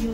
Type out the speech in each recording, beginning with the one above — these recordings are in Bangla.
Hello,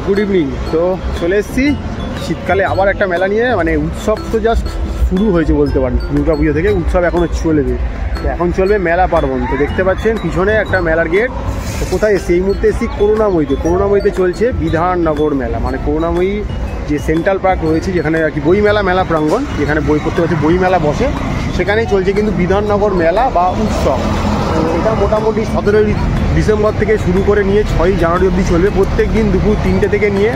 good evening. তো চলে এসেছি শীতকালে আবার একটা মেলা নিয়ে। মানে উৎসব তো জাস্ট শুরু হয়েছে বলতে পারেন, দুর্গা পুজো থেকে উৎসব এখনও চলবে। এখন চলবে মেলা পার্বণ। তো দেখতে পাচ্ছেন পিছনে একটা মেলার গেট। তো কোথায় এসেছি? এই মুহূর্তে এসেছি করুণাময়ীতে চলছে বিধাননগর মেলা। মানে করুণাময়ী যে সেন্ট্রাল পার্ক রয়েছে, যেখানে আর কি বই মেলা প্রাঙ্গণ, যেখানে বই পড়তে হচ্ছে বই মেলা বসে, সেখানেই চলছে কিন্তু বিধাননগর মেলা বা উৎসব। এটা মোটামুটি 17ই ডিসেম্বর থেকে শুরু করে নিয়ে 6ই জানুয়ারি অবধি চলবে। প্রত্যেক দিন দুপুর 3টে থেকে নিয়ে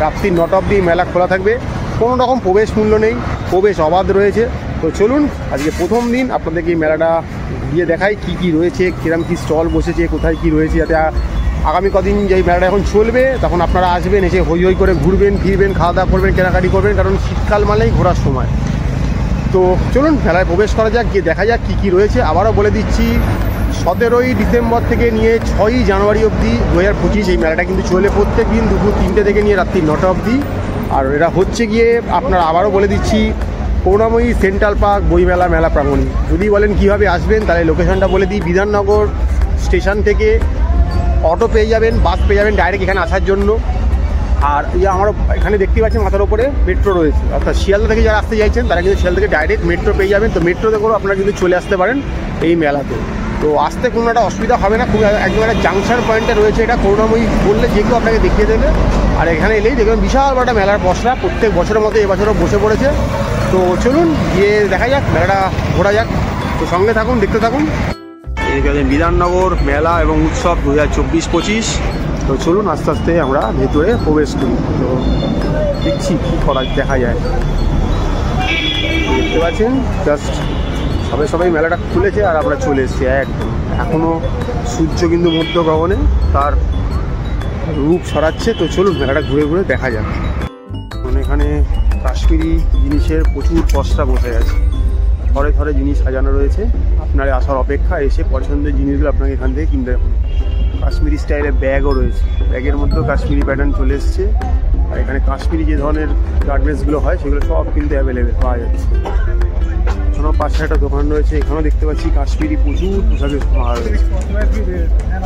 রাত্রি 9টা অবধি মেলা খোলা থাকবে। কোনো রকম প্রবেশ মূল্য নেই, প্রবেশ অবাধ রয়েছে। তো চলুন আজকে প্রথম দিন আপনাদেরকে এই মেলাটা দিয়ে দেখাই কী কী রয়েছে, কিরম কী স্টল বসেছে, কোথায় কী রয়েছে, যাতে আগামী কদিন যেই মেলাটা এখন চলবে তখন আপনারা আসবেন, এসে হই হই করে ঘুরবেন ফিরবেন, খাওয়া দাওয়া করবেন, কেনাকাটি করবেন, কারণ শীতকাল মানেই ঘোরার সময়। তো চলুন মেলায় প্রবেশ করা যাক, গিয়ে দেখা যাক কী কী রয়েছে। আবারও বলে দিচ্ছি, 17ই ডিসেম্বর থেকে নিয়ে 6ই জানুয়ারি অবধি 2025 এই মেলাটা কিন্তু চলে। প্রত্যেক দিন দুপুর 3টে থেকে নিয়ে রাত্রি 9টা অবধি। আর এরা হচ্ছে গিয়ে আপনার আবারও বলে দিচ্ছি, করুণাময়ী সেন্ট্রাল পার্ক বই মেলা প্রাঙ্গণ। যদি বলেন কীভাবে আসবেন, তাহলে লোকেশনটা বলে দিই। বিধাননগর স্টেশন থেকে অটো পেয়ে যাবেন, বাস পেয়ে যাবেন ডাইরেক্ট এখানে আসার জন্য। আর আমার এখানে দেখতে পাচ্ছেন মাথার ওপরে মেট্রো রয়েছে, অর্থাৎ শিয়ালদা থেকে যারা আসতে চাইছেন তারা কিন্তু শিয়ালদা থেকে ডাইরেক্ট মেট্রো পেয়ে যাবেন। তো মেট্রোতে করেও আপনারা কিন্তু চলে আসতে পারেন এই মেলাতে। তো আসতে কোনো একটা অসুবিধা হবে না, খুব একদম একটা জাংশন পয়েন্টে রয়েছে এটা। করুণাময়ী বললে যে কেউ আপনাকে দেখিয়ে দেবে। আর এখানে এলেই দেখবেন বিশাল বড় মেলার পসরা, প্রত্যেক বছরের মতো এবছরও বসে পড়েছে। তো চলুন গিয়ে দেখা যাক, মেলাটা ঘোরা যাক। তো সঙ্গে থাকুন, দেখতে থাকুন। এই বিধাননগর মেলা এবং উৎসব 2024-25। তো চলুন আস্তে আস্তে আমরা ভেতরে প্রবেশ করি। তো দেখছি কী করা দেখা যায়। দেখতে পাচ্ছেন জাস্ট সবাই মেলাটা খুলেছে আর আমরা চলে এসেছি একদম। এখনও সূর্য কিন্তু মধ্য গগনে তার রূপ ছড়াচ্ছে। তো চলুন মেলাটা ঘুরে ঘুরে দেখা যাক। মানে এখানে কাশ্মীরি জিনিসের প্রচুর পসরা বসে আছে, ঘরে ঘরে জিনিস সাজানো রয়েছে। আপনার আসার অপেক্ষা, এসে পছন্দের জিনিসগুলো আপনাকে এখান থেকে কিনতে হবে। কাশ্মীরি স্টাইলের ব্যাগও রয়েছে, ব্যাগের মধ্যেও কাশ্মীরি প্যাটার্ন চলে এসছে। আর এখানে কাশ্মীরি যে ধরনের গার্মেন্টসগুলো হয় সেগুলো সব কিন্তু অ্যাভেলেবেল পাওয়া যাচ্ছে। এখানেও পাশে একটা দোকান রয়েছে, এখানেও দেখতে পাচ্ছি কাশ্মীরি প্রচুর পোশাকের সমাহার রয়েছে।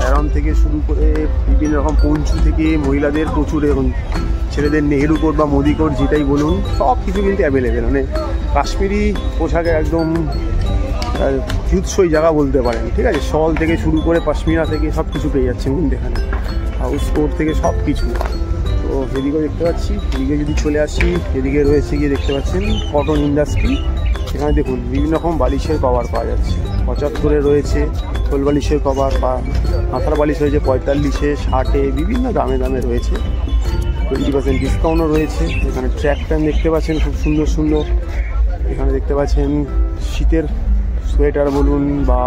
প্যারন থেকে শুরু করে বিভিন্ন রকম পঞ্চু থেকে মহিলাদের প্রচুর, এখন ছেলেদের নেহেরু কোট বা মোদি কোট যেটাই বলুন, সব কিছু কিন্তু অ্যাভেলেবেল। মানে কাশ্মীরি পোশাকে একদম জুৎসই জায়গা বলতে পারেন, ঠিক আছে। শল থেকে শুরু করে পশমিনা থেকে সব কিছু পেয়ে যাচ্ছেন কিন্তু এখানে, হাউস কোট থেকে সব কিছু। তো এদিকেও দেখতে পাচ্ছি, এদিকে যদি চলে আসি, এদিকে রয়েছে গিয়ে দেখতে পাচ্ছেন কটন ইন্ডাস্ট্রি। এখানে দেখুন বিভিন্ন রকম বালিশের কভার পাওয়া যাচ্ছে। 75-এ রয়েছে খোল বালিশের কভার, মাথার বালিশ রয়েছে 45-এ, 60-এ, বিভিন্ন দামে রয়েছে। 20% ডিসকাউন্টও রয়েছে। এখানে ট্র্যাক প্যান্ট দেখতে পাচ্ছেন খুব সুন্দর সুন্দর। এখানে দেখতে পাচ্ছেন শীতের সোয়েটার বলুন বা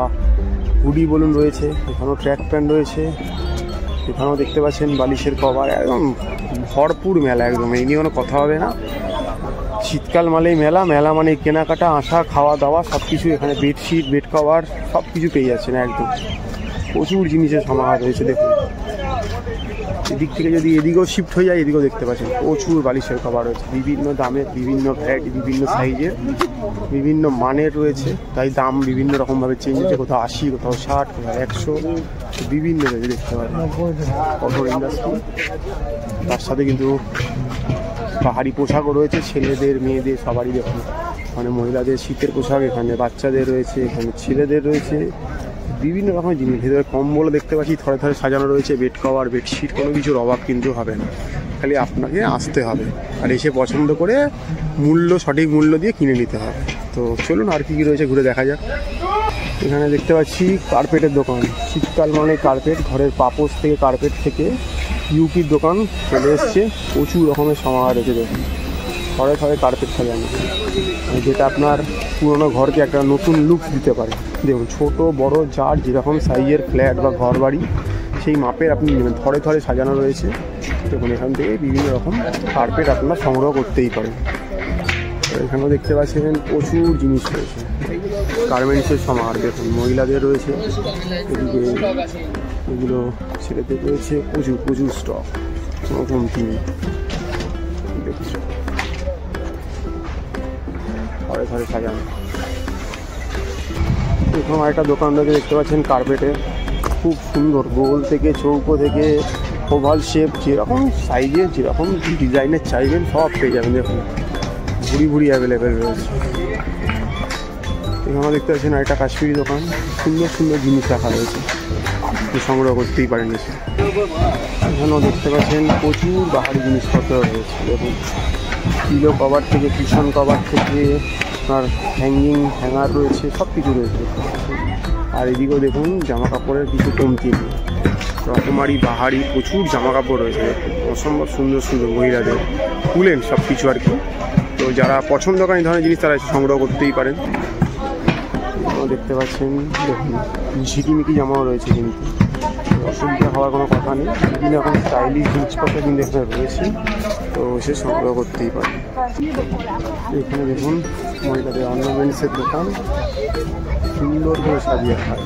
হুডি বলুন রয়েছে। এখানেও ট্র্যাক প্যান্ট রয়েছে। এখানেও দেখতে পাচ্ছেন বালিশের কভার। একদম ভরপুর মেলা, একদম এই নিয়ে কোনো কথা হবে না। শীতকাল মানেই মেলা, মেলা মানে কেনাকাটা, আসা, খাওয়া দাওয়া সব কিছু এখানে। বেডশিট, বেড কভার সব কিছু পেয়ে যাচ্ছেন একদম। প্রচুর জিনিসের সমাহার রয়েছে দেখুন। এদিক থেকে যদি এদিকেও শিফট হয়ে যায়, এদিকেও দেখতে পাচ্ছেন প্রচুর বালিশের কভার রয়েছে, বিভিন্ন দামের, বিভিন্ন ভ্যারাইটি, বিভিন্ন সাইজের, বিভিন্ন মানের রয়েছে, তাই দাম বিভিন্ন রকমভাবে চেঞ্জ হচ্ছে, কোথাও 80, কোথাও 60, কোথাও 100, বিভিন্ন রয়েছে দেখতে পাচ্ছেন। কঠোর ইন্ডাস্ট্রি, তার সাথে কিন্তু পাহাড়ি পোশাকও রয়েছে, ছেলেদের মেয়েদের সবারই দেখুন। মানে মহিলাদের শীতের পোশাক, এখানে বাচ্চাদের রয়েছে, এখানে ছেলেদের রয়েছে, বিভিন্ন রকমের জিনিস। ভেতরে কম্বলও দেখতে পাচ্ছি থরে থরে সাজানো রয়েছে, বেড কভার, বেডশিট, কোনো কিছুর অভাব কিন্তু হবে না, খালি আপনাকে আসতে হবে আর এসে পছন্দ করে সঠিক মূল্য দিয়ে কিনে নিতে হবে। তো চলুন আর কী কী রয়েছে ঘুরে দেখা যাক। এখানে দেখতে পাচ্ছি কার্পেটের দোকান। শীতকাল মানে কার্পেট, ঘরের পাপোশ থেকে কার্পেট থেকে ইউপির দোকান চলে এসছে। প্রচুর রকমের সমাহার রয়েছে দেখুন, ঘরে ঘরে কার্পেট সাজানো, যেটা আপনার পুরোনো ঘরকে একটা নতুন লুক দিতে পারে। দেখুন ছোট বড় যার যেরকম সাইজের ফ্ল্যাট বা ঘর বাড়ি সেই মাপের আপনি নেবেন, থরে থরে সাজানো রয়েছে। দেখুন এখান থেকে বিভিন্ন রকম কার্পেট আপনার সংগ্রহ করতেই পারেন। এখানেও দেখতে পাচ্ছেন প্রচুর জিনিস রয়েছে, গার্মেন্টসের সমাহার দেখুন, মহিলাদের রয়েছে, এদিকে এগুলো ছেলেদের রয়েছে, প্রচুর প্রচুর স্টক, কোনো কমতি নেই। দেখছি ঘরে ঘরে সাজানো। এখানে একটা দোকান রয়েছে দেখতে পাচ্ছেন কার্পেটের, খুব সুন্দর, গোল থেকে চৌকো থেকে ওভাল শেপ, যেরকম সাইজের যেরকম ডিজাইনের চাইবেন সব পেয়ে যাবেন। দেখুন ভুড়ি ভুড়ি অ্যাভেলেবেল রয়েছে। এখানে দেখতে পাচ্ছেন একটা কাশ্মীরি দোকান, সুন্দর সুন্দর জিনিস রাখা রয়েছে, সংগ্রহ করতেই পারেন এসে। এখানেও দেখতে পাচ্ছেন প্রচুর বাহারি জিনিসপত্র রয়েছে। দেখুন পিলো কভার থেকে কুশন কভার থেকে আপনার হ্যাঙ্গার রয়েছে, সব কিছু রয়েছে। আর এদিকেও দেখুন জামা কাপড়ের কিছু কমতি নেই, রকমারি বাহারি প্রচুর জামা কাপড় রয়েছে, অসম্ভব সুন্দর সুন্দর মহিলাদের কুলেন সব কিছু আর কি। তো যারা পছন্দ করেন এই ধরনের জিনিস তারা সংগ্রহ করতেই পারেন। দেখতে পাচ্ছেন দেখুন ঝিকিমিকি জামাও রয়েছে, কিন্তু অসুবিধা হওয়ার কোনো কথা নেই, বিভিন্ন রকম স্টাইলিশ জিনিসপত্র কিন্তু এখানে রয়েছে, তো সে সংগ্রহ করতেই পারে। এখানে দেখুন মহিলাদের অর্নামেন্টসের দোকান, সুন্দর করে সাজিয়ে খায়।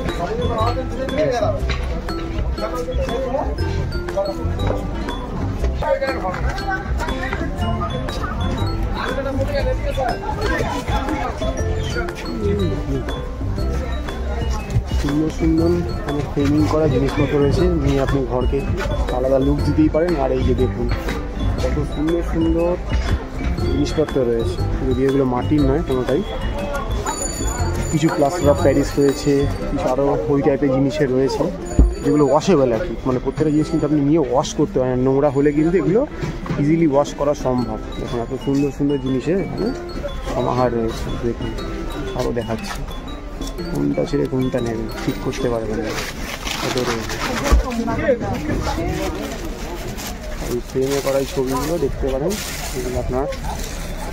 সুন্দর সুন্দর মানে ফ্রেমিং করা জিনিসপত্র রয়েছে, নিয়ে আপনি ঘরকে আলাদা লুক দিতেই পারেন। আর এই যে দেখুন কত সুন্দর সুন্দর জিনিসপত্র রয়েছে, যদি এগুলো মাটির নয় কোনোটাই, কিছু প্লাস্টার অফ প্যারিস রয়েছে, কিছু আরও ওই টাইপের জিনিসের রয়েছে যেগুলো ওয়াশেবল আর কি, মানে প্রত্যেকটা জিনিস কিন্তু আপনি নিয়ে ওয়াশ করতে পারেন, নোংরা হলে কিন্তু এগুলো ইজিলি ওয়াশ করা সম্ভব। দেখুন এত সুন্দর সুন্দর জিনিসের এখানে সমাহার রয়েছে। দেখুন আরও দেখাচ্ছি, কোনটা ছেড়ে কোনটা নেবেন ঠিক করতে পারবেন না, এত রয়েছে। এই ফ্রেমে করা এই ছবিগুলো দেখতে পারেন, এগুলো আপনার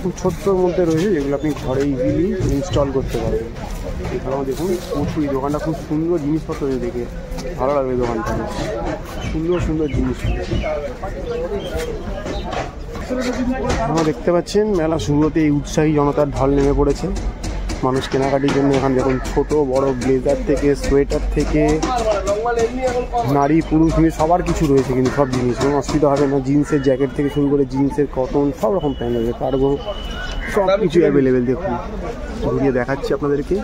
খুব ছোট্টর মধ্যে রয়েছে, যেগুলো আপনি ঘরে ইজিলি ইনস্টল করতে পারবেন। এখানেও দেখুন প্রচুর, এই দোকানটা খুব সুন্দর জিনিসপত্র রয়েছে, দেখে ভালো লাগবে দোকানটা, সুন্দর সুন্দর জিনিস। আপনারা দেখতে পাচ্ছেন মেলা শুরুতে এই উৎসাহী জনতার ঢল নেমে পড়েছে মানুষ কেনাকাটির জন্য। এখানে দেখুন ছোট বড় ব্লেজার থেকে সোয়েটার থেকে নারী পুরুষ মেয়ে সবার কিছু রয়েছে, কিন্তু সব জিনিস কোনো অসুবিধা হবে না। জিন্সের জ্যাকেট থেকে শুরু করে জিন্সের কটন সব রকম প্যান্ট রয়েছে, কার্গো সব কিছু অ্যাভেলেবেল। দেখুন ঘুরিয়ে দেখাচ্ছি আপনাদেরকে।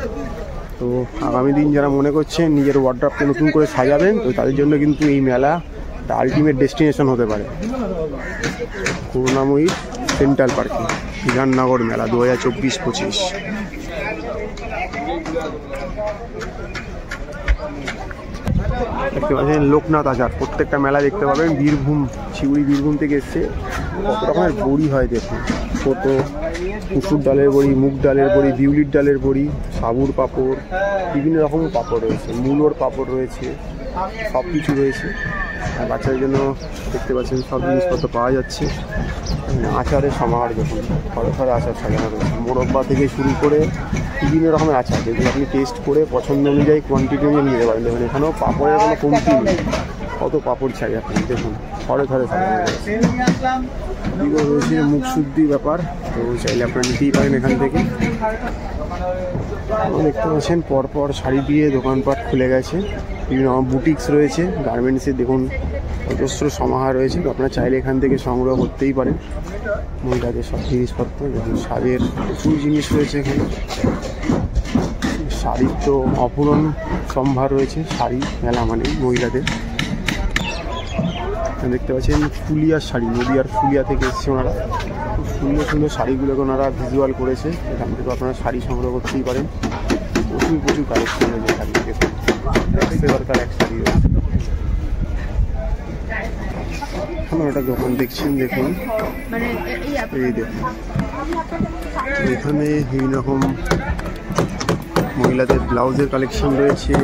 তো আগামী দিন যারা মনে করছেন নিজের ওয়ার্ড্রপকে নতুন করে সাজাবেন, তো তাদের জন্য কিন্তু এই মেলা আলটিমেট ডেস্টিনেশন হতে পারে। করুণাময়ী সেন্ট্রাল পার্কে বিধাননগর মেলা 2024-25। দেখতে পাচ্ছেন লোকনাথ আচার, প্রত্যেকটা মেলা দেখতে পাবেন। বীরভূম, শিউড়ি বীরভূম থেকে এসছে। কত রকমের বড়ি হয় দেখুন, ছোট মুসুর ডালের বড়ি, মুগ ডালের বড়ি, বিউলির ডালের বড়ি, সাবুর পাঁপড়, বিভিন্ন রকম পাঁপড় রয়েছে, মূলোর পাঁপড় রয়েছে, সব কিছু রয়েছে। আর বাচ্চাদের জন্য দেখতে পাচ্ছেন সব জিনিসপত্র পাওয়া যাচ্ছে। আচারের সমাহার দেখুন, ঘরে ঘরে আচার সাজানো রয়েছে, মোরব্বা থেকে শুরু করে বিভিন্ন রকমের আচার, যেগুলো আপনি টেস্ট করে পছন্দ অনুযায়ী কোয়ান্টিটি অনুযায়ী নিতে পারেন। দেখুন এখানেও পাঁপড়ের কোনো কমতি নেই, কত পাঁপড় চাই আপনি দেখুন, ঘরে ঘরে সাজানো রয়েছে। এগুলো রয়েছে মুখ শুদ্ধি ব্যাপার, তো চাইলে আপনারা নিতেই পারেন এখান থেকে। দেখতে পাচ্ছেন পরপর শাড়ি দিয়ে দোকানপাট খুলে গেছে। বিভিন্ন বুটিক্স রয়েছে, গার্মেন্টসের দেখুন অজস্র সমাহার রয়েছে। তো আপনারা চাইলে এখান থেকে সংগ্রহ করতেই পারেন মহিলাদের সব জিনিসপত্র। দেখুন শাড়ির প্রচুর জিনিস রয়েছে এখানে। শাড়ির তো অপূরণ সম্ভার রয়েছে, শাড়ি মেলা মানে মহিলাদের। দেখতে পাচ্ছেন ফুলিয়ার শাড়ি, নদীয়ার ফুলিয়া থেকে এসছে ওনারা। খুব সুন্দর সুন্দর শাড়িগুলোকে ওনারা ভিজুয়াল করেছে, এখান থেকে আপনারা শাড়ি সংগ্রহ করতেই পারেন। প্রচুর প্রচুর কালেকশন রয়েছে শাড়ি, দেখুন একশো দরকার এক শাড়ি রয়েছে। আমার একটা দোকান দেখছেন, দেখুন এই দেখুন এখানে বিভিন্ন রকম মহিলাদের ব্লাউজের কালেকশন রয়েছে,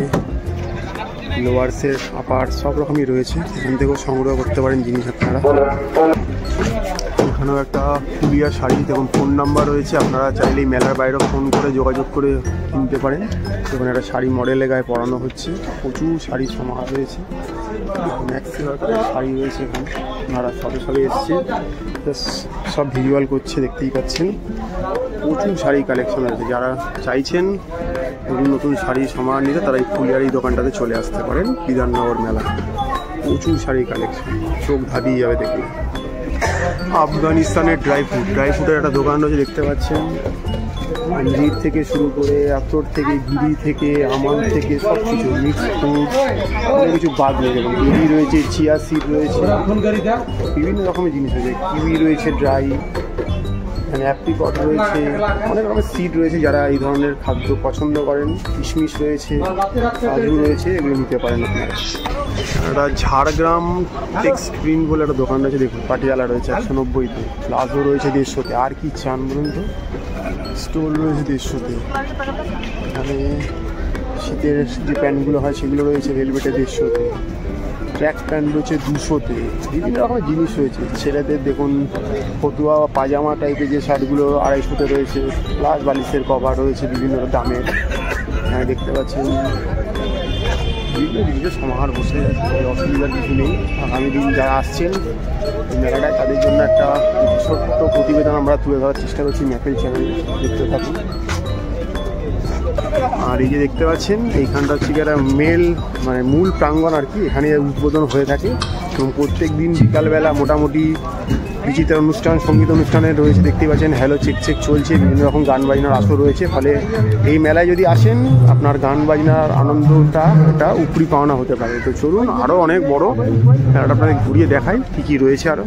লোয়ার্সের আপার সব রকমই রয়েছে। এখান থেকেও সংগ্রহ করতে পারেন জিনিস আপনারা। এখানেও একটা ফুলিয়ার শাড়ি, দেখুন ফোন নাম্বার রয়েছে, আপনারা চাইলেই মেলার বাইরেও ফোন করে যোগাযোগ করে কিনতে পারেন। দেখুন একটা শাড়ি মডেলে গায়ে পরানো হচ্ছে, প্রচুর শাড়ির সমাহার রয়েছে। দেখুন শাড়ি রয়েছে এখানে, আপনারা সবে সবে এসছে, সব ভিজুয়াল করছে দেখতেই পাচ্ছেন। প্রচুর শাড়ি কালেকশন আছে, যারা চাইছেন নতুন নতুন শাড়ি সমাহার নিতে তারা এই ফুলিয়ার এই দোকানটাতে চলে আসতে পারেন। বিধাননগর মেলা প্রচুর শাড়ি কালেকশন, চোখ ধাঁধিয়ে যাবে দেখুন। আফগানিস্তানের ড্রাই ফ্রুটের একটা দোকান রয়েছে দেখতে পাচ্ছেন। আঞ্জির থেকে শুরু করে আতর থেকে গিরি থেকে আমাল থেকে সব কিছু মিক্স ফ্রুট, অনেক কিছু বাদ রয়েছে। এবং গিরি রয়েছে, চিয়া সিড রয়েছে, বিভিন্ন রকমের জিনিস রয়েছে, কিউই রয়েছে ড্রাই, এখানে অ্যাপ্রিকট রয়েছে, অনেক রকমের সিড রয়েছে। যারা এই ধরনের খাদ্য পছন্দ করেন, কিশমিশ রয়েছে, কাজু রয়েছে, এগুলো নিতে পারেন আপনারা। একটা ঝাড়গ্রাম টেক্স প্রিন্ট বলে একটা দোকান রয়েছে, দেখুন পাটিয়ালা রয়েছে 190-তে, প্লাজো রয়েছে 150-তে। আর কি চান বলুন তো, স্টোল রয়েছে 150-তে। এখানে শীতের যে প্যান্টগুলো হয় সেগুলো রয়েছে ভেলভেটে 150-তে। ট্র্যাক প্যান্ট রয়েছে 200-তে। বিভিন্ন রকমের জিনিস রয়েছে। ছেলেদের দেখুন ফতুয়া বা পাজামা টাইপের যে শার্টগুলো 250-তে রয়েছে, প্লাস বালিশের কভার রয়েছে বিভিন্ন দামের। এখানে দেখতে পাচ্ছেন বিভিন্ন জিনিসের সমাহার বসে যাচ্ছে, অসুবিধার কিছু নেই। আগামী দিন যারা আসছেন এই মেলাটায় তাদের জন্য একটা ছোট্ট প্রতিবেদন আমরা তুলে ধরার চেষ্টা করছি ম্যাপেল চ্যানেল, দেখতে থাকুন। আর এই যে দেখতে পাচ্ছেন এইখানটা হচ্ছে একটা মূল প্রাঙ্গণ আর কি, এখানে উদ্বোধন হয়ে থাকে। এবং প্রত্যেক দিন বিকালবেলা মোটামুটি বিচিত্র অনুষ্ঠান, সঙ্গীত অনুষ্ঠানে রয়েছে দেখতেই পাচ্ছেন। হ্যালো চেক চেক চলছে, বিভিন্ন রকম গান বাজনার আসর রয়েছে। ফলে এই মেলায় যদি আসেন আপনার গান বাজনার আনন্দটা একটা উপরি পাওনা হতে পারে। তো চলুন আরও অনেক বড় মেলাটা আপনাদের ঘুরিয়ে দেখাই কী কী রয়েছে আরও।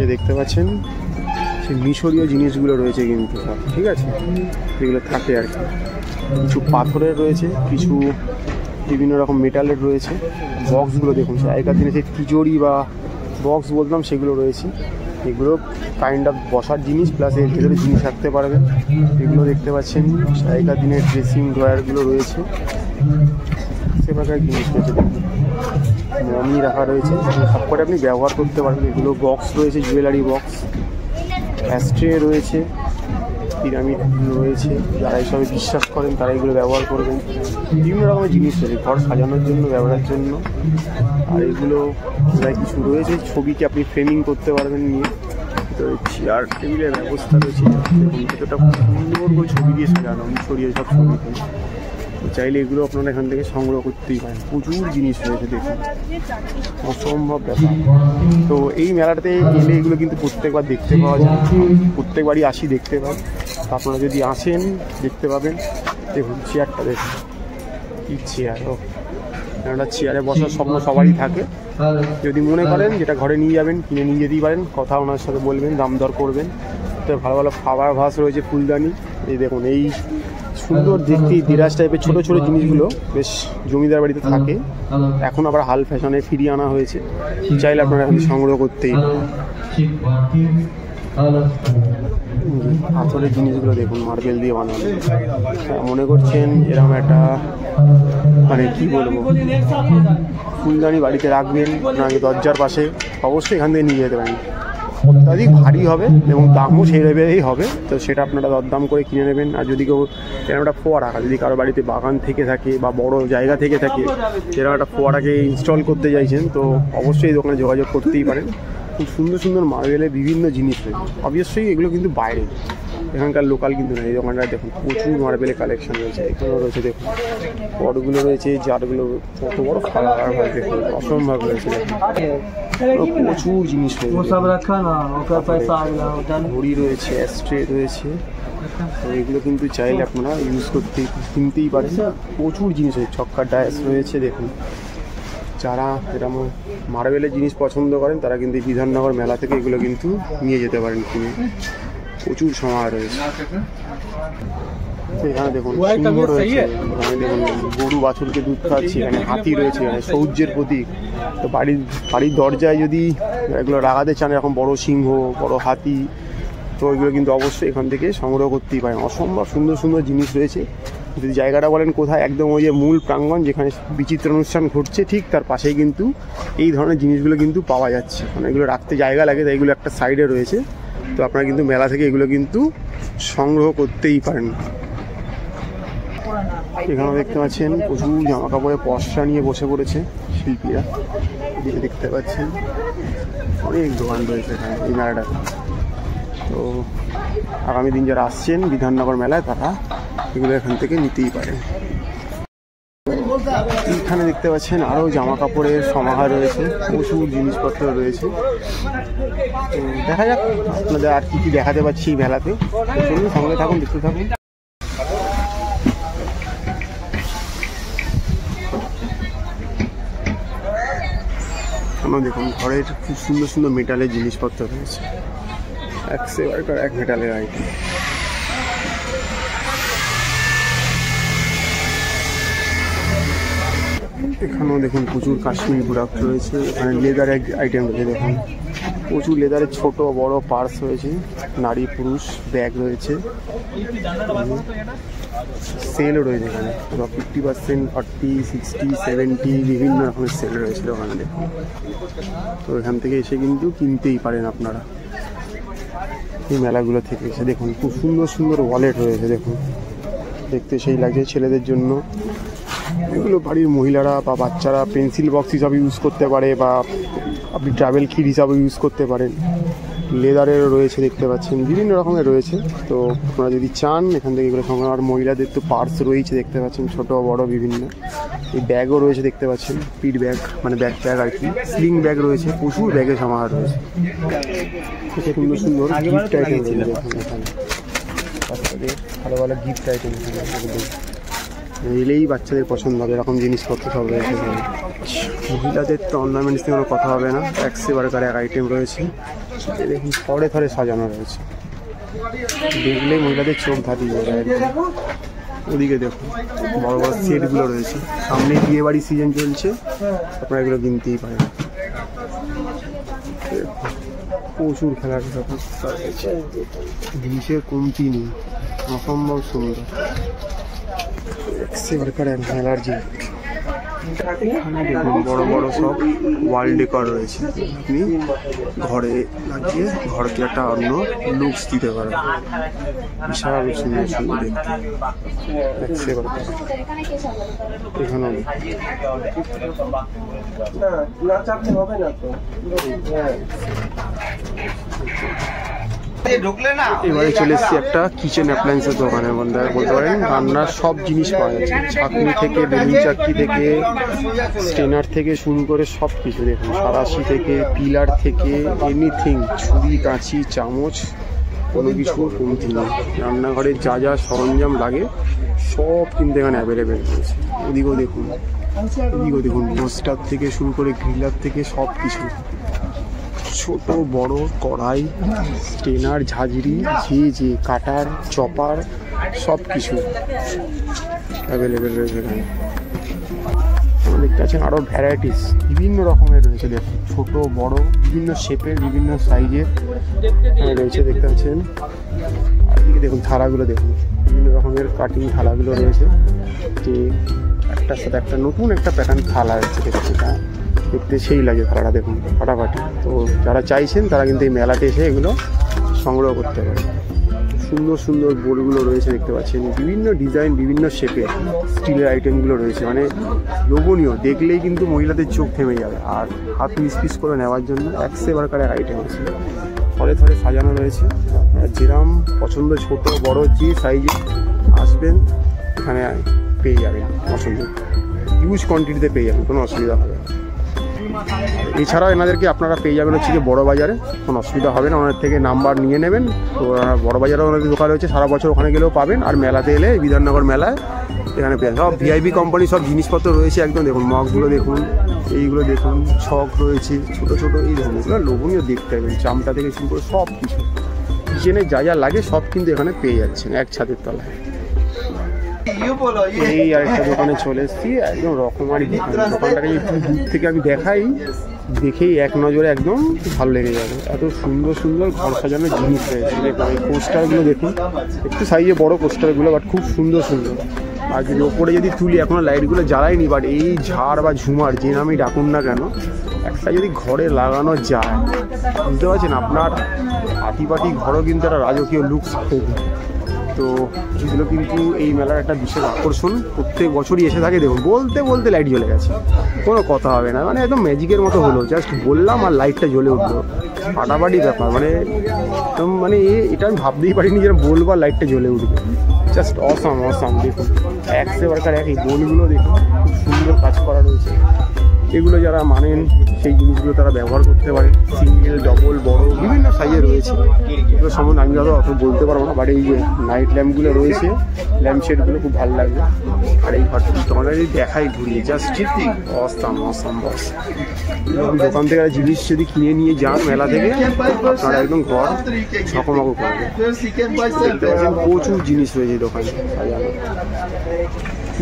এই দেখতে পাচ্ছেন সেই মিশরীয় জিনিসগুলো রয়েছে কিন্তু সব, ঠিক আছে, যেগুলো থাকে আর কি। কিছু পাথরের রয়েছে, কিছু বিভিন্ন রকম মেটালের রয়েছে। বক্সগুলো দেখুন, সে আগেকার দিনে সেই তিজোরি বা বক্স বলতাম সেগুলো রয়েছে। এগুলো কাইন্ড অফ বসার জিনিস, প্লাস এর ভেতরে জিনিস রাখতে পারবেন। এগুলো দেখতে পাচ্ছেন আগেকার দিনের ড্রেসিং ড্রয়ারগুলো রয়েছে, সে প্রকার জিনিস রয়েছে। মমি রাখা রয়েছে, সবকটা আপনি ব্যবহার করতে পারবেন। এগুলো বক্স রয়েছে, জুয়েলারি বক্স, অ্যাস্ট্রে রয়েছে, পিরামিড রয়েছে। যারা এইসবে বিশ্বাস করেন তারা এগুলো ব্যবহার করবেন। বিভিন্ন রকমের জিনিস রয়েছে ঘর সাজানোর জন্য, ব্যবহারের জন্য। আর এগুলো প্রায় কিছু রয়েছে, ছবিকে আপনি ফ্রেমিং করতে পারবেন নিয়ে। ভিতরে চেয়ার টেবিলের ব্যবস্থা রয়েছে, ভিতরটা খুব সুন্দর করে ছবি দিয়ে সাজানো, ছড়িয়ে সব ছবি। চাইলে এগুলো আপনারা এখান থেকে সংগ্রহ করতেই পারেন। প্রচুর জিনিস রয়েছে, দেখুন অসম্ভব ব্যাপার। তো এই মেলাটাতে এলে এগুলো কিন্তু প্রত্যেকবার দেখতে পাওয়া যায়, প্রত্যেকবারই আসি দেখতে পাই। আপনারা যদি আসেন দেখতে পাবেন। দেখুন চেয়ারটা দেখুন, কি চেয়ার! ও একটা চেয়ারে বসার স্বপ্ন সবারই থাকে। যদি মনে করেন যেটা ঘরে নিয়ে যাবেন, কিনে নিয়ে যেতেই পারেন। কথা ওনার সাথে বলবেন, দাম দর করবেন। তো ভালো ভালো খাবার ভাস রয়েছে, ফুলদানি। এই দেখুন এই সুন্দর দেখতে দিরাজ টাইপের ছোটো ছোটো জিনিসগুলো বেশ জমিদার বাড়িতে থাকে, এখন আবার হাল ফ্যাশনে ফিরিয়ে আনা হয়েছে। চাইলে আপনারা এখন সংগ্রহ করতেই পাথরের জিনিসগুলো দেখুন, মার্বেল দিয়ে বানানো। মনে করছেন এরকম একটা কি বলবো, ফুলদানি বাড়িতে রাখবেন না দরজার পাশে, অবশ্যই এখান থেকে নিয়ে যেতে পারেন। অত্যাধিক ভারী হবে এবং দামও সেই লেভেলেই হবে, তো সেটা আপনারা দরদাম করে কিনে নেবেন। আর যদি কেউ এরকম একটা ফোয়ারা, যদি কারো বাড়িতে বাগান থেকে থাকে বা বড় জায়গা থেকে থাকে, এরকম একটা ফোয়ারাকে ইনস্টল করতে চাইছেন, তো অবশ্যই এই দোকানে যোগাযোগ করতেই পারেন। খুব সুন্দর সুন্দর মার্বেলের বিভিন্ন জিনিস রয়েছে। অবশ্যই এগুলো কিন্তু বাইরে, এখানকার লোকাল কিন্তু না। এই দোকানটা দেখুন প্রচুর মার্বেলের কালেকশন রয়েছে। এখানেও রয়েছে দেখুন পটগুলো রয়েছে, জারগুলো কত বড় কালার ভাই দেখুন, অসম্ভব রয়েছে প্রচুর জিনিস রয়েছে। ঘড়ি রয়েছে, অ্যাস্ট্রে রয়েছে, তো এগুলো কিন্তু চাইলে আপনারা ইউজ করতে কিনতেই পারেন। প্রচুর জিনিস রয়েছে, ছক্কার ডায়াস রয়েছে দেখুন। যারা এরকম মার্বেলের জিনিস পছন্দ করেন তারা কিন্তু বিধাননগর মেলা থেকে এগুলো কিন্তু নিয়ে যেতে পারেন কিনে। প্রচুর সময় রয়েছে। এখানে দেখুন সিংহ রয়েছে, এখানে দেখুন গরু বাছুরকে দুধ খাচ্ছে, এখানে হাতি রয়েছে, এখানে সৌর্যের প্রতীক। তো বাড়ির দরজায় যদি এগুলো লাগাতে চান এরকম বড় সিংহ, বড় হাতি, তো এগুলো কিন্তু অবশ্যই এখান থেকে সংগ্রহ করতেই পারেন। অসম্ভব সুন্দর সুন্দর জিনিস রয়েছে। যদি জায়গাটা বলেন কোথায়, একদম ওই যে মূল প্রাঙ্গণ যেখানে বিচিত্র অনুষ্ঠান ঘটছে ঠিক তার পাশেই কিন্তু এই ধরনের জিনিসগুলো কিন্তু পাওয়া যাচ্ছে। মানে এগুলো রাখতে জায়গা লাগে, তাই এগুলো একটা সাইডে রয়েছে। তো আপনারা কিন্তু মেলা থেকে এগুলো কিন্তু সংগ্রহ করতেই পারেন। এখানে দেখতে পাচ্ছেন প্রচুর জামা কাপড়ের পসরা নিয়ে বসে পড়েছে শিল্পীরা। এদিকে দেখতে পাচ্ছেন অনেক দোকান রয়েছে এখানে এই মেলাটাতে। তো আগামী দিন যারা আসছেন বিধাননগর মেলায় তারা এগুলো এখান থেকে নিতেই পারেন। এইখানে দেখতে পাচ্ছেন আরও জামা কাপড়ের সমাহার রয়েছে, প্রচুর জিনিসপত্র রয়েছে। তো দেখা যাক আপনাদের আর কি কি দেখাতে পাচ্ছি এই মেলাতে। চলুন সঙ্গে থাকুন, দেখতে থাকুন। দেখুন ঘরের খুব সুন্দর সুন্দর মেটালের জিনিসপত্র রয়েছে, এক মেটালের আইটেম। এখানেও দেখুন প্রচুর কাশ্মীরি প্রোডাক্ট রয়েছে। এখানে লেদারের আইটেম রয়েছে, দেখুন প্রচুর লেদারের ছোট বড় পার্স রয়েছে, নারী পুরুষ ব্যাগ রয়েছে। সেলও রয়েছে এখানে, 50%, 40, 60, 70 বিভিন্ন রকমের সেল রয়েছে ওখানে দেখুন। তো এখান থেকে এসে কিন্তু কিনতেই পারেন আপনারা এই মেলাগুলো থেকে এসে। দেখুন খুব সুন্দর সুন্দর ওয়ালেট রয়েছে, দেখুন দেখতে সেই লাগছে ছেলেদের জন্য। এগুলো বাড়ির মহিলারা বা বাচ্চারা পেন্সিল বক্স হিসাবে ইউজ করতে পারে, বা আপনি ট্রাভেল কিট হিসাবে ইউজ করতে পারেন। লেদারেরও রয়েছে দেখতে পাচ্ছেন, বিভিন্ন রকমের রয়েছে। তো আপনারা যদি চান এখান থেকে এগুলো সংগ্রহ। আর মহিলাদের তো পার্স রয়েছে দেখতে পাচ্ছেন, ছোট বড় বিভিন্ন। এই ব্যাগও রয়েছে দেখতে পাচ্ছেন, পিট ব্যাগ মানে ব্যাগ আর কি, স্লিং ব্যাগ রয়েছে, প্রচুর ব্যাগের সমাহার রয়েছে। সুন্দর সুন্দর গিফট আইটেম রয়েছে দেখুন এখানে, বাচ্চাদের ভালো ভালো গিফট আইটেম এলেই বাচ্চাদের পছন্দ হবে এরকম জিনিসপত্র সব রয়েছে। মহিলাদের তো অর্নামেন্টস নিয়ে কোনো কথা হবে না, একেবারে এক আইটেম রয়েছে। দেখুন থরে থরে সাজানো রয়েছে, দেখলেই মহিলাদের চোখ ধাঁধিয়ে যায়। ওদিকে দেখুন বড় বড় সেটগুলো রয়েছে, সামনে বিয়ে বাড়ির সিজন চলছে, আপনারা এগুলো কিনতেই পারেন। প্রচুর খেলার ব্যবস্থা রয়েছে, জিনিসের কমতি নেই, অসম্ভব সুন্দর এক মেলার জিনিস। এখানে দেখুন বড় বড় সব ওয়াল ডেকর রয়েছে, আপনি ঘরে লাগিয়ে ঘরকে একটা অন্য লুকস দিতে পারেন। বিশাল সুন্দর সুন্দর দেখতে এখানে এবারে চলে এসেছি একটা কিচেন অ্যাপ্লায়েন্সের দোকানের মধ্যে। বলতে পারেন রান্নার সব জিনিস পাওয়া যাচ্ছে, ছাঁকনি থেকে বেলুন চাকরি থেকে স্টেনার থেকে শুরু করে সব কিছু। দেখুন সারাশি থেকে পিলার থেকে এনিথিং, ছুরি কাঁচি চামচ, কোনো কিছু কমতি নেই। রান্নাঘরের যা যা সরঞ্জাম লাগে সব কিন্তু এখানে অ্যাভেলেবেল রয়েছে। এদিকেও দেখুন টোস্টার থেকে শুরু করে গ্রিলার থেকে সব কিছু, ছোট বড় কড়াই, স্টেনার, ঝাঁঝরি, যে কাটার, চপার, সব কিছু অ্যাভেলেবেল রয়েছে এখানে। দেখতে পাচ্ছেন আরও ভ্যারাইটিস বিভিন্ন রকমের রয়েছে, দেখুন ছোট বড় বিভিন্ন শেপের বিভিন্ন সাইজের রয়েছে দেখতে পাচ্ছেন। আর এদিকে দেখুন থালাগুলো, দেখুন বিভিন্ন রকমের কাটিং থালাগুলো রয়েছে, যে একটার সাথে একটা নতুন একটা প্যাটার্ন থালা রয়েছে। দেখুন দেখতে সেই লাগে থালাটা, দেখুন ফাটাফাটি। তো যারা চাইছেন তারা কিন্তু এই মেলাতে এসে এগুলো সংগ্রহ করতে পারে। সুন্দর সুন্দর বোলগুলো রয়েছে দেখতে পাচ্ছেন, বিভিন্ন ডিজাইন বিভিন্ন শেপের স্টিলের আইটেমগুলো রয়েছে, মানে লোভনীয়, দেখলেই কিন্তু মহিলাদের চোখ থেমে যাবে। আর হাত মিস করে নেওয়ার জন্য একেবারে আইটেম আছে। থরে থরে সাজানো রয়েছে। আপনারা যেরকম পছন্দ ছোট বড় যে সাইজে আসবেন এখানে পেয়ে যাবেন, অসুবিধা হিউজ কোয়ান্টিটিতে পেয়ে যাবেন, কোনো অসুবিধা হবে না। এছাড়াও এনাদেরকে আপনারা পেয়ে যাবেন হচ্ছে গিয়ে বড় বাজারে, কোনো অসুবিধা হবে না, ওনার থেকে নাম্বার নিয়ে নেবেন। তো বড় বাজারেও ওনাদের দোকান রয়েছে, সারা বছর ওখানে গেলেও পাবেন। আর মেলাতে এলে বিধাননগর মেলায় এখানে পেয়ে সব ভিআইপি কোম্পানি সব জিনিসপত্র রয়েছে একদম। দেখুন মগগুলো দেখুন, এইগুলো দেখুন, ছক রয়েছে ছোটো ছোটো, এই দেখুন এগুলো লোভনীয় দেখতে পাবেন, চামটা থেকে শুরু করে সব কিছু কিচেনে যা যা লাগে সব কিন্তু এখানে পেয়ে যাচ্ছেন এক ছাদের তলায়। এই আরেকটা দোকানে চলে এসেছি, একদম রকমারি দোকান। দোকানটাকে একটু দূর থেকে আমি দেখাই, দেখেই এক নজরে একদম ভালো লেগে যাবে। এত সুন্দর সুন্দর ঘর সাজানোর জিনিস রয়েছে। দেখুন এই পোস্টারগুলো দেখুন, একটু সাইজে বড় পোস্টারগুলো, বাট খুব সুন্দর সুন্দর। আর যদি ওপরে যদি তুলি, এখনো লাইটগুলো জ্বালাইনি, বাট এই ঝাড় বা ঝুমার যে নামই ডাকুন না কেন, একটা যদি ঘরে লাগানো যায়, বুঝতে পারছেন আপনার আটিপাটি ঘরও কিন্তু একটা রাজকীয় লুকস তৈরি। তো এগুলো কিন্তু এই মেলার একটা বিশেষ আকর্ষণ, প্রত্যেক বছরই এসে থাকে। দেখুন বলতে বলতে লাইট জ্বলে গেছে, কোনো কথা হবে না, মানে একদম ম্যাজিকের মতো হলো, জাস্ট বললাম আর লাইটটা জ্বলে উঠলো, ফাটাফাটি ব্যাপার। মানে একদম মানে এটা আমি ভাবতেই পারিনি যে বলবো আর লাইটটা জ্বলে উঠবে, জাস্ট অসাম অসাম। দেখুন একশো বারকার এক, এই বোলগুলো দেখুন খুব সুন্দর কাজ করা রয়েছে। এগুলো যারা মানেন সেই জিনিসগুলো তারা ব্যবহার করতে পারে, সিঙ্গেল ডবল বড় বিভিন্ন সাইজে রয়েছে। এগুলো সম্বন্ধে আমি হয়তো অত বলতে পারবো না, বাট এই যে নাইট ল্যাম্পগুলো রয়েছে, ল্যাম্প শেডগুলো খুব ভালো লাগবে। আর এই ঘরটি তোমাদের যদি দেখাই ঘুরিয়ে, জাস্ট অসাম অসাম বস। এরকম দোকান থেকে জিনিস যদি কিনে নিয়ে যান মেলা থেকে, আপনারা একদম ঘর ঝকমক করবে। প্রচুর জিনিস রয়েছে দোকানে সাজানো।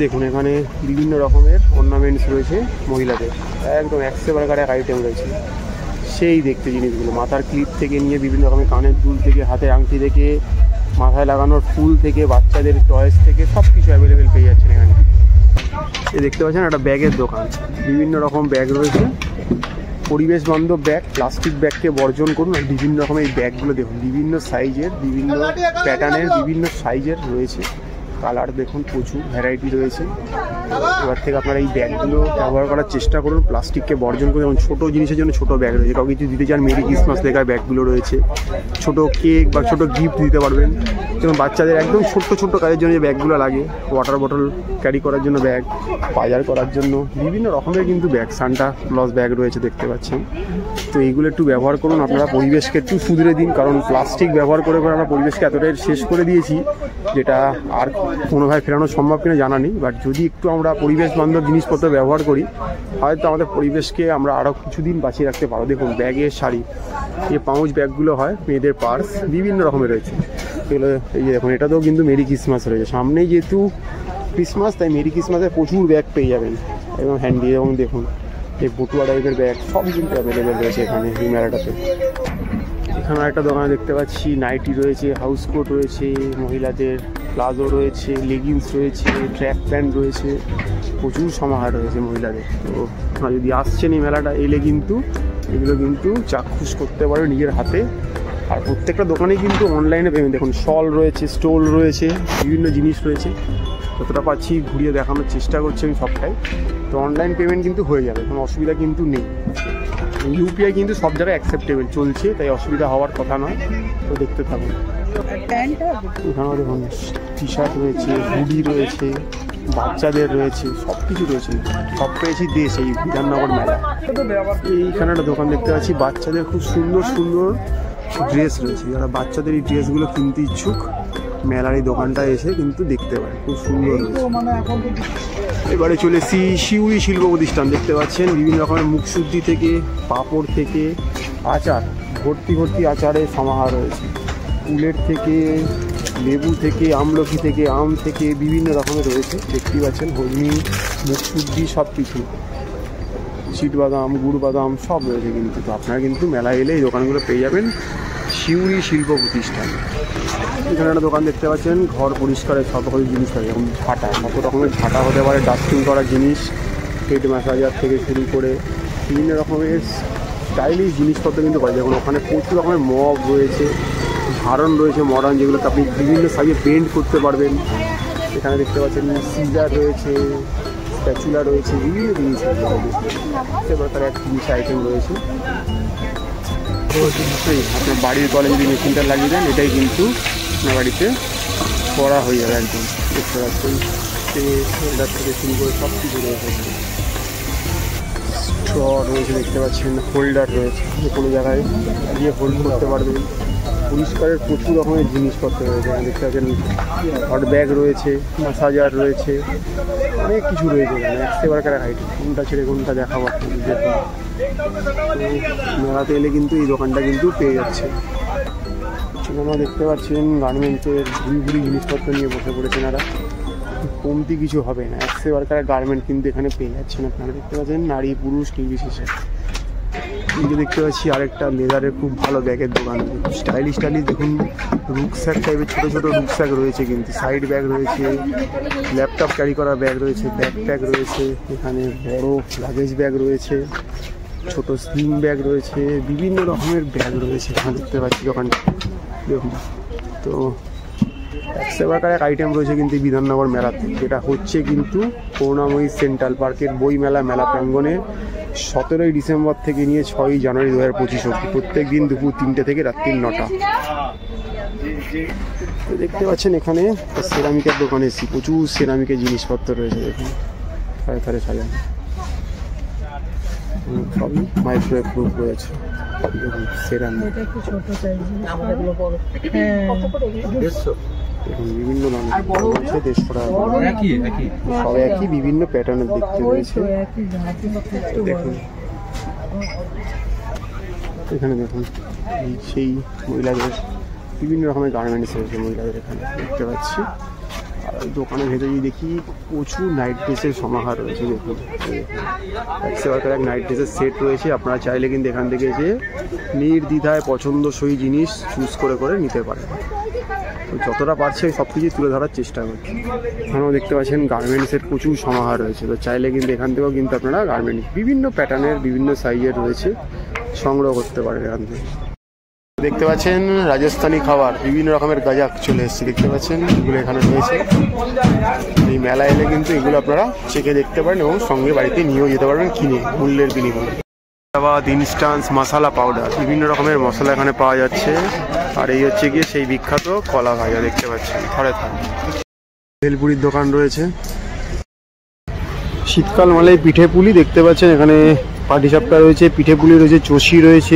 দেখুন এখানে বিভিন্ন রকমের অর্নামেন্টস রয়েছে মহিলাদের, একদম একশো বারকার এক আইটেম রয়েছে, সেই দেখতে জিনিসগুলো। মাথার ক্লিপ থেকে নিয়ে বিভিন্ন রকমের কানের দুল থেকে, হাতের আংটি থেকে, মাথায় লাগানোর ফুল থেকে, বাচ্চাদের টয়েস থেকে সব কিছু অ্যাভেলেবেল পেয়ে যাচ্ছেন এখানে। এই দেখতে পাচ্ছেন একটা ব্যাগের দোকান, বিভিন্ন রকম ব্যাগ রয়েছে, পরিবেশ বান্ধব ব্যাগ, প্লাস্টিক ব্যাগকে বর্জন করুন। আর বিভিন্ন রকমের এই ব্যাগগুলো দেখুন, বিভিন্ন সাইজের, বিভিন্ন প্যাটার্নের, বিভিন্ন সাইজের রয়েছে, কালার দেখুন প্রচুর ভ্যারাইটি রয়েছে। এবার থেকে আপনারা এই ব্যাগগুলো ব্যবহার করার চেষ্টা করুন, প্লাস্টিককে বর্জন করে। যেমন ছোটো জিনিসের জন্য ছোটো ব্যাগ রয়েছে, কাউকে কিছু দিতে চান মেরি ক্রিসমাস লেখার ব্যাগগুলো রয়েছে, ছোটো কেক বা ছোটো গিফট দিতে পারবেন। যেমন বাচ্চাদের একদম ছোট্ট ছোট্ট কাজের জন্য যে ব্যাগগুলো লাগে, ওয়াটার বটল ক্যারি করার জন্য ব্যাগ, বাজার করার জন্য বিভিন্ন রকমের কিন্তু ব্যাগ, সান্টা ক্লজ ব্যাগ রয়েছে দেখতে পাচ্ছেন। তো এইগুলো একটু ব্যবহার করুন, আপনারা পরিবেশকে একটু শুধরে দিন, কারণ প্লাস্টিক ব্যবহার করে আমরা পরিবেশকে এতটাই শেষ করে দিয়েছি, যেটা আর কোনোভাবে ফেরানো সম্ভব কিনা জানা নেই। বাট যদি একটু আমরা পরিবেশ বান্ধব জিনিসপত্র ব্যবহার করি, হয়তো আমাদের পরিবেশকে আমরা আরও কিছুদিন বাঁচিয়ে রাখতে পারবো। দেখুন ব্যাগের শাড়ি, এই পাউচ ব্যাগগুলো হয়, মেয়েদের পার্স বিভিন্ন রকমের রয়েছে এগুলো। এই যে দেখুন এটাতেও কিন্তু মেরি ক্রিসমাস রয়েছে, সামনেই যেহেতু ক্রিসমাস তাই মেরি ক্রিসমাসের প্রচুর ব্যাগ পেয়ে যাবেন, এবং হ্যান্ডি। এবং দেখুন এই বটুয়া টাইপের ব্যাগ সবই কিন্তু অ্যাভেলেবেল রয়েছে এখানে এই মেলাটাতে। এখানে একটা দোকানে দেখতে পাচ্ছি নাইটি রয়েছে, হাউস কোট রয়েছে, মহিলাদের প্লাজো রয়েছে, লেগিংস রয়েছে, ট্র্যাক প্যান্ট রয়েছে, প্রচুর সমাহার রয়েছে মহিলাদের। তো আপনারা যদি আসছেন এই মেলাটা এলে কিন্তু এগুলো কিন্তু চাক্ষুষ করতে পারবে নিজের হাতে। আর প্রত্যেকটা দোকানেই কিন্তু অনলাইনে পেমেন্ট, দেখুন শল রয়েছে, স্টোল রয়েছে, বিভিন্ন জিনিস রয়েছে। যতটা পাচ্ছি ঘুরিয়ে দেখানোর চেষ্টা করছি আমি সবটাই। তো অনলাইন পেমেন্ট কিন্তু হয়ে যাবে, কোনো অসুবিধা কিন্তু নেই। ইউপিআই কিন্তু সব জায়গায় অ্যাকসেপ্টেবল চলছে, তাই অসুবিধা হওয়ার কথা নয়। তো দেখতে থাকুন। এখানেও দেখুন টি শার্ট রয়েছে, হুডি রয়েছে, বাচ্চাদের রয়েছে, সব কিছু রয়েছে, সব পেয়েছি দেশ এই বিধাননগর মেলা। এইখানে একটা দোকান দেখতে পাচ্ছি, বাচ্চাদের খুব সুন্দর সুন্দর ড্রেস রয়েছে। যারা বাচ্চাদের এই ড্রেসগুলো কিনতে ইচ্ছুক, মেলার এই দোকানটা এসে কিন্তু দেখতে পারে, খুব সুন্দর রয়েছে। এবারে চলে এসেছি শিউরি শিল্প প্রতিষ্ঠান, দেখতে পাচ্ছেন বিভিন্ন রকমের মুখশুদ্ধি থেকে, পাঁপড় থেকে, আচার, ভর্তি ভর্তি আচারের সমাহার রয়েছে। কুলের থেকে, লেবু থেকে, আমলকি থেকে, আম থেকে বিভিন্ন রকমের রয়েছে, দেখতেই পাচ্ছেন। হলমি, মুখশুদ্ধি সব কিছু, চিট বাদাম, গুড় বাদাম সব রয়েছে কিন্তু। তো আপনারা কিন্তু মেলা এলে এই দোকানগুলো পেয়ে যাবেন, শিউরি শিল্প প্রতিষ্ঠান। এখানে একটা দোকান দেখতে পাচ্ছেন, ঘর পরিষ্কারের সব রকমের জিনিস থাকে, যেমন ঝাঁটা, কত রকমের ঝাঁটা হতে পারে, ডাস্টিং করার জিনিস, হেড ম্যাসাজার থেকে শুরু করে বিভিন্ন রকমের স্টাইলিশ জিনিসপত্র কিন্তু পাওয়া যায়। যেমন ওখানে প্রচুর রকমের মগ রয়েছে, ধারণ রয়েছে মডার্ন, যেগুলোকে আপনি বিভিন্ন সাইজে পেন্ট করতে পারবেন। এখানে দেখতে পাচ্ছেন সিজার রয়েছে, স্প্যাচুলা রয়েছে, বিভিন্ন জিনিস রয়েছে। এবার তার এক জিনিস আইটেম রয়েছে। আপনার বাড়ির কলে যদি মেশিনটা লাগিয়ে দেন এটাই কিন্তু আপনার বাড়িতে করা হয়ে যাবে একদম। দেখতে পাচ্ছেন হোল্ডার থেকে শুরু করে সব কিছু রয়েছে, স্ট্র রয়েছে দেখতে পাচ্ছেন, হোল্ডার রয়েছে, যে কোনো জায়গায় গিয়ে হোল্ড করতে পারবেন। পরিষ্কারের প্রচুর রকমের জিনিসপত্র রয়েছে, দেখতে পাচ্ছেন হট ব্যাগ রয়েছে, ম্যাসাজার রয়েছে, অনেক কিছু রয়েছে এখানে। একেবারে আইটেম কোনটা ছেড়ে কোনটা দেখাবো আপনাদের। মেলাতে এলে কিন্তু এই দোকানটা কিন্তু পেয়ে যাচ্ছে। আপনারা দেখতে পাচ্ছেন গার্মেন্টসের ঘুরি ঘুরি জিনিসপত্র নিয়ে বসে পড়েছেন এরা, কমতি কিছু হবে না। একেবারে গার্মেন্ট কিন্তু এখানে পেয়ে যাচ্ছেন আপনারা, দেখতে পাচ্ছেন নারী পুরুষ নির্বিশেষে। কিন্তু দেখতে পাচ্ছি আরেকটা লেদারের খুব ভালো ব্যাগের দোকান, স্টাইলিশ স্টাইলিশ দেখুন রুকস্যাক টাইপের ছোটো ছোটো রুকস্যাক রয়েছে, কিন্তু সাইড ব্যাগ রয়েছে, ল্যাপটপ ক্যারি করা ব্যাগ রয়েছে, ব্যাকপ্যাক রয়েছে, এখানে বড় লাগেজ ব্যাগ রয়েছে, ছোট স্লিং ব্যাগ রয়েছে, বিভিন্ন রকমের ব্যাগ রয়েছে এখানে দেখতে পাচ্ছি দোকানটা। দেখুন তো একশোবার এক আইটেম রয়েছে কিন্তু বিধাননগর মেলাতে, যেটা হচ্ছে কিন্তু করুণাময়ী সেন্ট্রাল পার্কের বই মেলা প্রাঙ্গণে 17ই ডিসেম্বর থেকে নিয়ে 6ই জানুয়ারি 2025 অবধি প্রত্যেক দিন দুপুর 3টে থেকে রাত্রি 9টা। তো দেখতে পাচ্ছেন এখানে সেরামিকের দোকানে এসেছি, প্রচুর সেরামিকের জিনিসপত্র রয়েছে দেখুন ধারে ধারে সাজানো, সবই মাইক্রোওয়েভ প্রুফ রয়েছে। সেরামিক দেখুন বিভিন্ন ধরনের রয়েছে, 150 টাকা সব একই বিভিন্ন প্যাটার্নের দেখতে রয়েছে। দেখুন এখানে দেখুন সেই মহিলাদের বিভিন্ন রকমের গার্মেন্টস রয়েছে মহিলাদের এখানে দেখতে পাচ্ছি। আর ওই দোকানের ভেতরে যদি দেখি প্রচুর নাইট ড্রেসের সমাহার রয়েছে। দেখুন একশোবার এক নাইট ড্রেসের সেট রয়েছে, আপনারা চাইলে কিন্তু এখান থেকে এসে নির্দ্বিধায় পছন্দসই জিনিস চুজ করে করে নিতে পারেন। যতটা পারছে সব কিছুই তুলে ধরার চেষ্টা করছি। এখানেও দেখতে পাচ্ছেন গার্মেন্টসের প্রচুর সমাহার রয়েছে, তো চাইলে কিন্তু এখান থেকেও কিন্তু আপনারা গার্মেন্টস বিভিন্ন প্যাটার্নের বিভিন্ন সাইজের রয়েছে, সংগ্রহ করতে পারেন এখান থেকে। দেখতে পাচ্ছেন রাজস্থানি খাবার বিভিন্ন রকমের গাজাক চলে এসেছে, দেখতে পাচ্ছেন এগুলো এখানে রয়েছে। এই মেলা এলে কিন্তু এগুলো আপনারা চেখে দেখতে পারেন এবং সঙ্গে বাড়িতে নিয়েও যেতে পারবেন কিনে মূল্যের বিনিময়ে। ইনস্ট্যান্ট মশলা পাউডার, বিভিন্ন রকমের মশলা এখানে পাওয়া যাচ্ছে। আর এই হচ্ছে গিয়ে সেই বিখ্যাত কলা ভাজা, দেখতে পাচ্ছেন থরে থরে। ভেলপুরির দোকান রয়েছে, শীতকাল মালে পিঠে পুলি দেখতে পাচ্ছেন এখানে পাটিসাপটা রয়েছে, পিঠে পুলি রয়েছে, চষি রয়েছে।